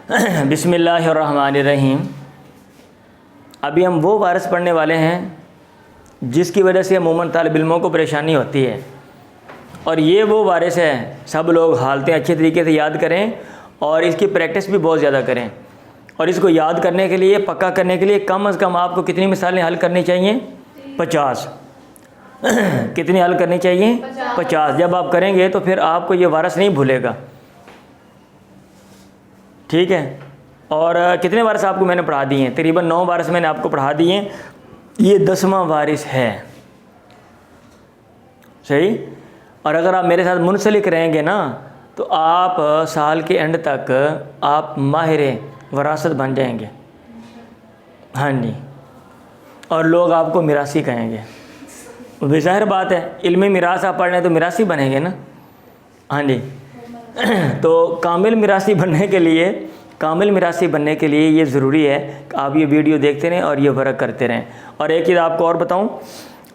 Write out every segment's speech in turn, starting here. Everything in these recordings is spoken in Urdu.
بسم اللہ الرحمن الرحیم۔ ابھی ہم وہ وارث پڑھنے والے ہیں جس کی وجہ سے عموماً طالب علموں کو پریشانی ہوتی ہے، اور یہ وہ وارث ہے، سب لوگ حالتیں اچھے طریقے سے یاد کریں اور اس کی پریکٹس بھی بہت زیادہ کریں۔ اور اس کو یاد کرنے کے لیے، پکا کرنے کے لیے کم از کم آپ کو کتنی مثالیں حل کرنی چاہیے؟ 50۔ کتنی حل کرنی چاہیے؟ 50۔ جب آپ کریں گے تو پھر آپ کو یہ وارث نہیں بھولے گا، ٹھیک ہے؟ اور کتنے وارث آپ کو میں نے پڑھا دیے ہیں؟ تقریباً 9 وارث میں نے آپ کو پڑھا دیے ہیں، یہ 10واں وارث ہے، صحیح؟ اور اگر آپ میرے ساتھ منسلک رہیں گے نا تو آپ سال کے اینڈ تک آپ ماہر وراثت بن جائیں گے، ہاں جی، اور لوگ آپ کو میراثی کہیں گے۔ ظاہر بات ہے، علم میراث آپ پڑھ رہے ہیں تو میراثی بنیں گے نا، ہاں جی۔ تو کامل میراثی بننے کے لیے یہ ضروری ہے کہ آپ یہ ویڈیو دیکھتے رہیں اور یہ ورک کرتے رہیں۔ اور ایک چیز آپ کو اور بتاؤں،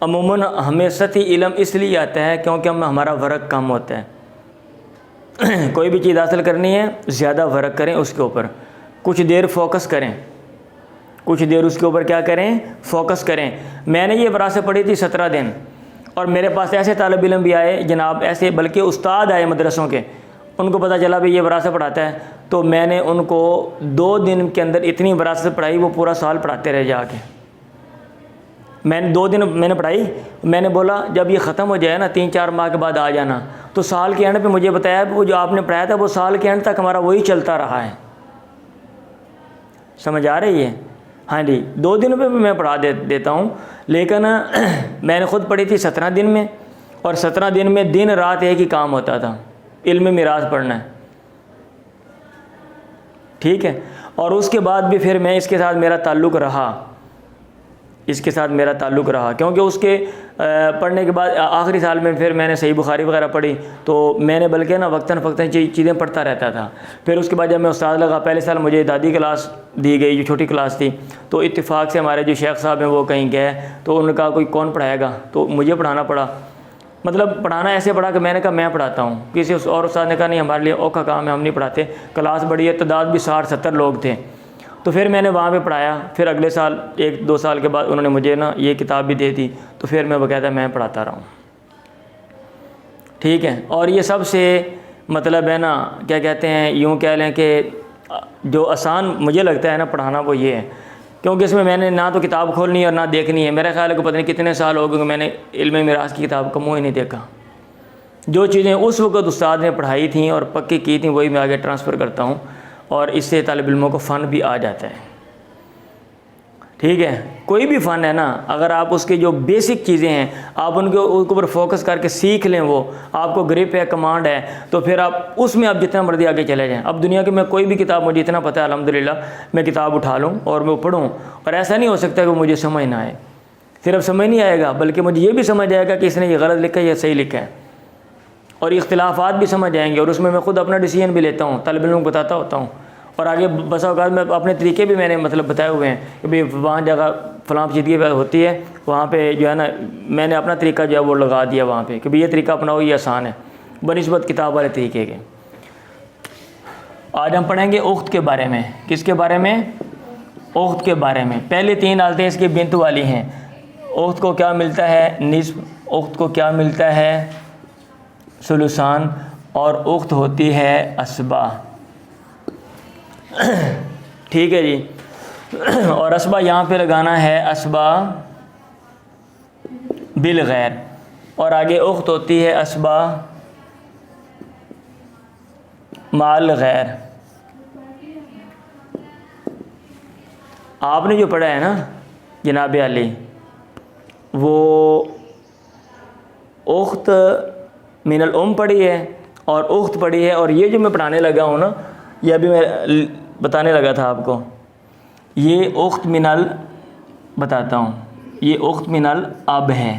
عموماً ہمیں سطحی علم اس لیے آتا ہے کیونکہ ہمارا ورک کم ہوتا ہے۔ کوئی بھی چیز حاصل کرنی ہے، زیادہ ورک کریں اس کے اوپر، کچھ دیر فوکس کریں، کچھ دیر اس کے اوپر کیا کریں؟ فوکس کریں۔ میں نے یہ وراثت پڑھی تھی 17 دن، اور میرے پاس ایسے طالب علم بھی آئے جناب، ایسے بلکہ استاد آئے مدرسوں کے، ان کو پتہ چلا بھی یہ وراثت پڑھاتا ہے، تو میں نے ان کو 2 دن کے اندر اتنی وراثت پڑھائی وہ پورا سال پڑھاتے رہے جا کے۔ میں نے 2 دن میں نے پڑھائی، میں نے بولا جب یہ ختم ہو جائے نا 3-4 ماہ کے بعد آ جانا، تو سال کے اینڈ پہ مجھے بتایا وہ جو آپ نے پڑھایا تھا وہ سال کے اینڈ تک ہمارا وہی چلتا رہا ہے۔ سمجھ آ رہی ہے؟ ہاں جی، 2 دن پہ بھی میں پڑھا دیتا ہوں، لیکن میں نے خود پڑھی تھی 17 دن میں، اور 17 دن میں دن رات ایک ہی کام ہوتا تھا، علم میراث پڑھنا ہے، ٹھیک ہے؟ اور اس کے بعد بھی پھر میں اس کے ساتھ میرا تعلق رہا، کیونکہ اس کے پڑھنے کے بعد آخری سال میں پھر میں نے صحیح بخاری وغیرہ پڑھی، تو میں نے بلکہ نا وقتاً فوقتاً چیزیں پڑھتا رہتا تھا۔ پھر اس کے بعد جب میں استاد لگا، پہلے سال مجھے دادی کلاس دی گئی جو چھوٹی کلاس تھی، تو اتفاق سے ہمارے جو شیخ صاحب ہیں وہ کہیں گئے، تو انہوں نے کہا کوئی کون پڑھائے گا، تو مجھے پڑھانا پڑا۔ مطلب پڑھانا ایسے پڑھا کہ میں نے کہا میں پڑھاتا ہوں، کسی اور استاد نے کہا نہیں ہمارے لیے اوکھا کام ہے، ہم نہیں پڑھاتے، کلاس بڑی ہے، تعداد بھی 60-70 لوگ تھے، تو پھر میں نے وہاں پہ پڑھایا۔ پھر اگلے سال 1-2 سال کے بعد انہوں نے مجھے نا یہ کتاب بھی دے دی، تو پھر میں باقاعدہ میں پڑھاتا رہا ہوں، ٹھیک ہے؟ اور یہ سب سے مطلب ہے نا کیا کہتے ہیں، یوں کہہ لیں کہ جو آسان مجھے لگتا ہے نا پڑھانا وہ یہ ہے، کیونکہ اس میں نے نہ تو کتاب کھولنی ہے اور نہ دیکھنی ہے۔ میرا خیال ہے کہ پتہ نہیں کتنے سال ہو گئے کہ میں نے علم میراث کی کتاب کا منہ ہی نہیں دیکھا۔ جو چیزیں اس وقت استاد نے پڑھائی تھیں اور پکی کی تھیں وہی میں آگے ٹرانسفر کرتا ہوں، اور اس سے طالب علموں کو فن بھی آ جاتا ہے، ٹھیک ہے؟ کوئی بھی فن ہے نا، اگر آپ اس کے جو بیسک چیزیں ہیں آپ ان کے اوپر فوکس کر کے سیکھ لیں، وہ آپ کو گرپ ہے، کمانڈ ہے، تو پھر آپ اس میں آپ جتنا مرضی آگے چلے جائیں۔ اب دنیا کی میں کوئی بھی کتاب، مجھے اتنا پتہ ہے الحمدللہ، میں کتاب اٹھا لوں اور میں پڑھوں، اور ایسا نہیں ہو سکتا کہ مجھے سمجھ نہ آئے۔ صرف سمجھ نہیں آئے گا بلکہ مجھے یہ بھی سمجھ آئے گا کہ اس نے یہ غلط لکھا ہے یا صحیح لکھا ہے، اور اختلافات بھی سمجھ آئیں گے، اور اس میں خود اپنا ڈیسیژن بھی لیتا ہوں، طالب علموں کو بتاتا ہوتا ہوں، اور آگے بسا اوقات میں اپنے طریقے بھی میں نے مطلب بتائے ہوئے ہیں کہ بھئی وہاں جگہ فلاں پیچیدگی ہوتی ہے، وہاں پہ جو ہے نا میں نے اپنا طریقہ جو ہے وہ لگا دیا وہاں پہ کہ بھئی یہ طریقہ اپناؤ، یہ آسان ہے بنسبت کتاب والے طریقے کے۔ آج ہم پڑھیں گے اخت کے بارے میں۔ کس کے بارے میں؟ اخت کے بارے میں۔ پہلے 3 حالتیں اس کی بنت والی ہیں۔ اخت کو کیا ملتا ہے؟ نصف۔ اخت کو کیا ملتا ہے؟ ثلثان۔ اور اخت ہوتی ہے اسبا، ٹھیک ہے جی؟ اور اسبا یہاں پہ لگانا ہے اسبا بالغیر، اور آگے اخت ہوتی ہے اسبا مال غیر۔ آپ نے جو پڑھا ہے نا جناب علی، وہ اخت من الام پڑھی ہے اور اخت پڑھی ہے، اور یہ جو میں پڑھانے لگا ہوں نا، یہ ابھی میں بتانے لگا تھا آپ کو، یہ اخت من بتاتا ہوں، یہ اخت من الاب ہے۔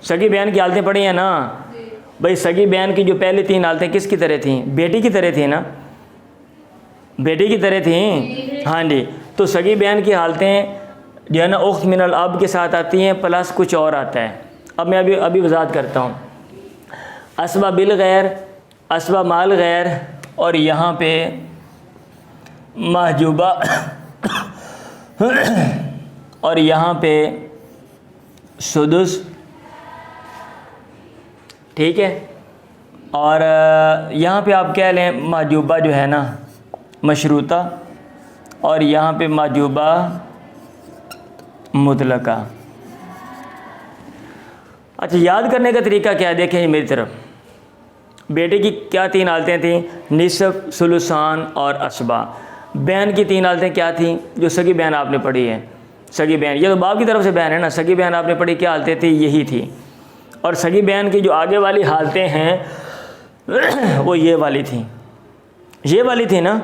سگی بہن کی حالتیں پڑھی ہیں نا بھائی، سگی بہن کی جو پہلی 3 حالتیں کس کی طرح تھیں؟ بیٹی کی طرح تھیں نا، بیٹی کی طرح تھیں، ہاں جی۔ تو سگی بہن کی حالتیں جو ہے نا اخت من الاب کے ساتھ آتی ہیں، پلس کچھ اور آتا ہے۔ اب میں ابھی وضاحت کرتا ہوں۔ اسبا بالغیر اسبہ مال غیر اور یہاں پہ محجوبہ اور یہاں پہ سدس، ٹھیک ہے، اور یہاں پہ آپ کہہ لیں محجوبہ جو ہے نا مشروطہ، اور یہاں پہ محجوبہ مطلقہ۔ اچھا یاد کرنے کا طریقہ کیا ہے؟ دیکھیں میری طرف، بیٹے کی کیا 3 حالتیں تھیں؟ نصف، ثلثان اور اسبا۔ بہن کی 3 حالتیں کیا تھیں؟ جو سگی بہن آپ نے پڑھی ہے، سگی بہن، یہ تو باپ کی طرف سے بہن ہے نا، سگی بہن آپ نے پڑھی، کیا حالتیں تھیں؟ یہی تھی۔ اور سگی بہن کی جو آگے والی حالتیں ہیں وہ یہ والی تھیں، یہ والی تھی نا،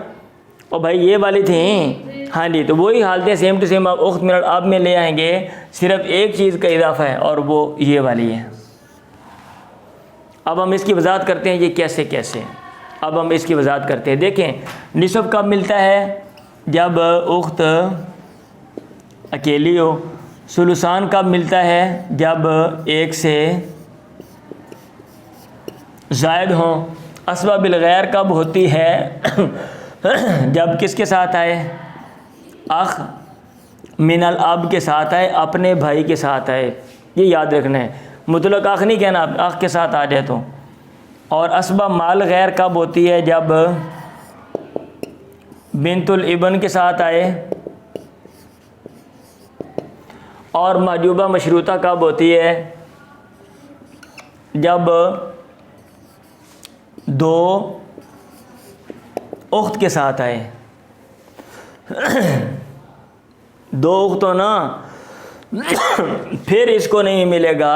اور بھائی یہ والی تھیں، ہاں جی، تو وہی حالتیں سیم ٹو سیم آپ اخت من الاب میں لے آئیں گے، صرف ایک چیز کا اضافہ ہے اور وہ یہ والی ہے۔ اب ہم اس کی وضاحت کرتے ہیں، یہ کیسے اب ہم اس کی وضاحت کرتے ہیں۔ دیکھیں نصف کب ملتا ہے؟ جب اخت اکیلی ہو۔ ثلثان کب ملتا ہے؟ جب ایک سے زائد ہوں۔ اسبہ بالغیر کب ہوتی ہے؟ جب کس کے ساتھ آئے؟ اخ من الاب کے ساتھ آئے، اپنے بھائی کے ساتھ آئے، یہ یاد رکھنا ہے، مطلق اخ نہیں کہنا، اخ کے ساتھ آ جائے تو۔ اور اسبہ مال غیر کب ہوتی ہے؟ جب بنت الابن کے ساتھ آئے۔ اور محجوبہ مشروطہ کب ہوتی ہے؟ جب 2 اخت کے ساتھ آئے۔ 2 اخت ہو نا، پھر اس کو نہیں ملے گا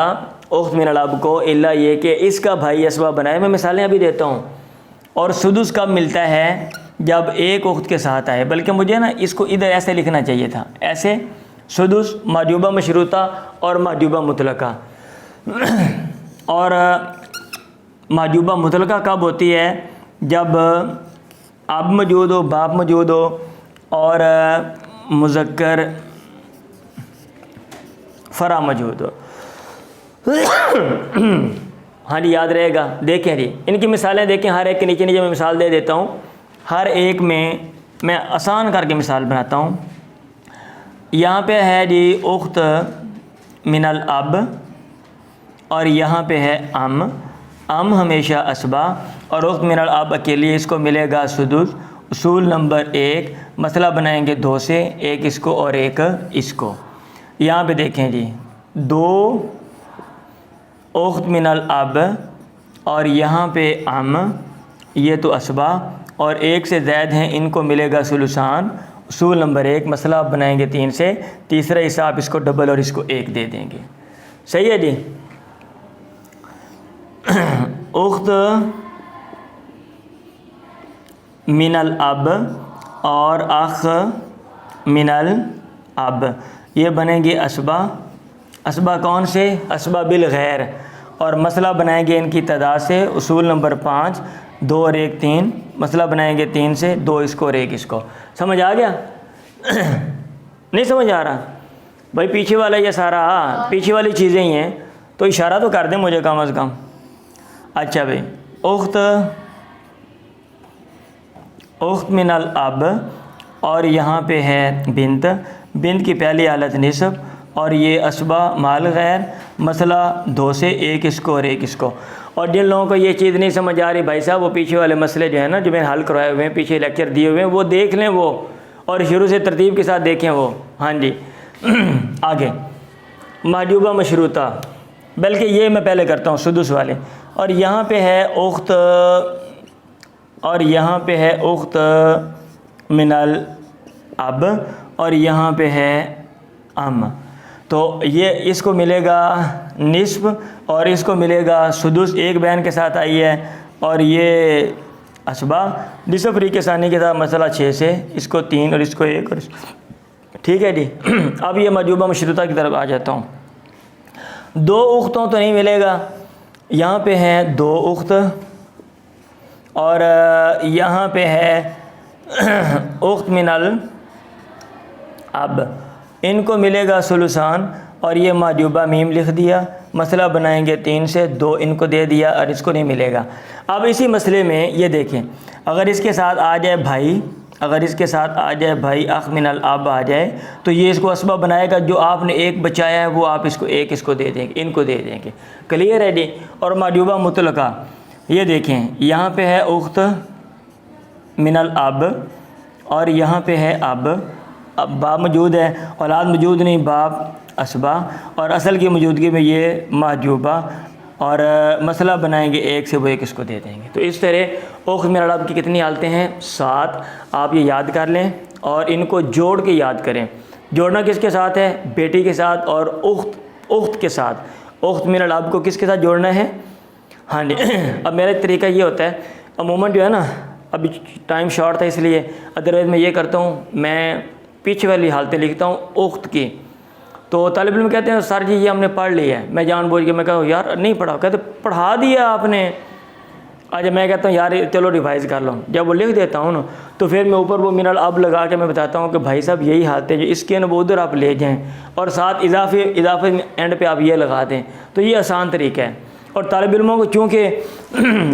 اخت من الاب کو الا یہ کہ اس کا بھائی اسبہ بنائے۔ میں مثالیں ابھی دیتا ہوں۔ اور سدس کب ملتا ہے؟ جب ایک اخت کے ساتھ آئے، بلکہ مجھے نا اس کو ادھر ایسے لکھنا چاہیے تھا، ایسے، سدس، محجوبہ مشروطہ اور محجوبہ مطلقہ۔ اور محجوبہ مطلقہ کب ہوتی ہے؟ جب اب موجود ہو، باپ موجود ہو، اور مذکر فرع موجود ہو۔ ہاں جی یاد رہے گا۔ دیکھیں جی ان کی مثالیں دیکھیں، ہر ایک کے نیچے میں مثال دے دیتا ہوں، ہر ایک میں آسان کر کے مثال بناتا ہوں۔ یہاں پہ ہے جی اخت من الاب، اور یہاں پہ ہے ام ہمیشہ اسبا، اور اخت من الاب اکیلی، اس کو ملے گا سدس۔ اصول نمبر 1، مسئلہ بنائیں گے 2 سے، ایک اس کو اور ایک اس کو۔ یہاں پہ دیکھیں جی 2 اخت من الاب، اور یہاں پہ یہ تو اسبا، اور 1 سے زائد ہیں، ان کو ملے گا ثلثان۔ اصول نمبر 1، مسئلہ آپ بنائیں گے 3 سے، تیسرا حصہ آپ اس کو ڈبل اور اس کو 1 دے دیں گے۔ صحیح ہے جی۔ اخت من الاب اور اخ من الاب، یہ بنیں گے اسبا۔ اسبا کون سے؟ اسبا بالغیر، اور مسئلہ بنائیں گے ان کی تعداد سے۔ اصول نمبر 5، 2 اور 1 3، مسئلہ بنائیں گے 3 سے، 2 اس کو اور 1 اس کو۔ سمجھ آ گیا؟ نہیں سمجھ آ رہا بھائی؟ پیچھے والا یہ سارا پیچھے والی چیزیں ہی ہیں، تو اشارہ تو کر دیں مجھے کم از کم۔ اچھا بھائی، اخت من الاب، اور یہاں پہ ہے بنت کی پہلی حالت نصف، اور یہ اسبہ مال غیر، مسئلہ 2 سے، 1 اس کو اور 1 اس کو۔ اور جن لوگوں کو یہ چیز نہیں سمجھ آ رہی بھائی صاحب، وہ پیچھے والے مسئلے جو ہیں نا، جو میں نے حل کروائے ہوئے ہیں، پیچھے لیکچر دیے ہوئے ہیں، وہ دیکھ لیں وہ، اور شروع سے ترتیب کے ساتھ دیکھیں وہ۔ ہاں جی آگے محجوبہ مشروطہ، بلکہ یہ میں پہلے کرتا ہوں سدس والے۔ اور یہاں پہ ہے اخت، اور یہاں پہ ہے اخت من الاب، اور یہاں پہ ہے تو یہ اس کو ملے گا نصف، اور اس کو ملے گا سدس، ایک بہن کے ساتھ آئی ہے، اور یہ اسبا نصف فریق ثانی کے ساتھ، مسئلہ 6 سے، اس کو 3 اور اس کو 1 اور اس ٹھیک ہے جی۔ اب یہ محجوبہ مشروطہ کی طرف آ جاتا ہوں۔ 2 اختوں تو نہیں ملے گا، یہاں پہ ہیں 2 اخت، اور یہاں پہ ہے اخت من الاب، ان کو ملے گا ثلثان۔ اور یہ محجوبہ میم لکھ دیا، مسئلہ بنائیں گے 3 سے 2 ان کو دے دیا اور اس کو نہیں ملے گا۔ اب اسی مسئلے میں یہ دیکھیں، اگر اس کے ساتھ آ جائے بھائی، اگر اس کے ساتھ آ جائے بھائی اخ من الاب آ جائے تو یہ اس کو اسباب بنائے گا، جو آپ نے ایک بچایا ہے وہ آپ اس کو ایک اس کو دے دیں گے، ان کو دے دیں گے۔ کلیئر ہے جی؟ اور محجوبہ مطلقہ یہ دیکھیں، یہاں پہ ہے اخت من الاب اور یہاں پہ ہے اب باپ موجود ہے، اولاد موجود نہیں، باپ اسبا، اور اصل کی موجودگی میں یہ محجوبہ، اور مسئلہ بنائیں گے 1 سے وہ 1 اس کو دے دیں گے۔ تو اس طرح اخت من الاب کی کتنی حالتیں ہیں؟ 7۔ آپ یہ یاد کر لیں اور ان کو جوڑ کے یاد کریں۔ جوڑنا کس کے ساتھ ہے؟ بیٹی کے ساتھ اور اخت کے ساتھ۔ اخت من الاب کو کس کے ساتھ جوڑنا ہے؟ ہاں جی۔ اب میرا طریقہ یہ ہوتا ہے، عموماً جو ہے نا، ابھی ٹائم شارٹ تھا اس لیے، ادروائز میں یہ کرتا ہوں، میں پیچھے والی حالتیں لکھتا ہوں اخت کی۔ تو طالب علم کہتے ہیں سر جی یہ ہم نے پڑھ لیا ہے، میں جان بوجھ کے میں کہوں یار نہیں پڑھا، کہتے پڑھا دیا آپ نے۔ آج میں کہتا ہوں یار چلو ریوائز کر لو، جب وہ لکھ دیتا ہوں نا تو پھر میں اوپر وہ من الاب لگا کے میں بتاتا ہوں کہ بھائی صاحب یہی حالت ہے، جو اس کے نا وہ ادھر آپ لے جائیں، اور ساتھ اضافے اینڈ پہ آپ یہ لگا دیں، تو یہ آسان طریقہ ہے۔ اور طالب علموں کو چونکہ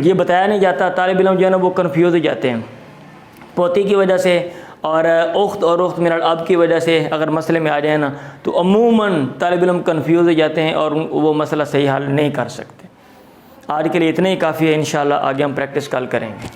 یہ بتایا نہیں جاتا، طالب علم جو ہے نا وہ کنفیوز ہو جاتے ہیں پوتی کی وجہ سے، اور اخت اور اخت من الاب کی وجہ سے اگر مسئلے میں آ جائے نا تو عموماً طالب علم کنفیوز ہو جاتے ہیں اور وہ مسئلہ صحیح حل نہیں کر سکتے۔ آج کے لیے اتنا ہی کافی ہے، انشاءاللہ آگے ہم پریکٹس کل کریں گے۔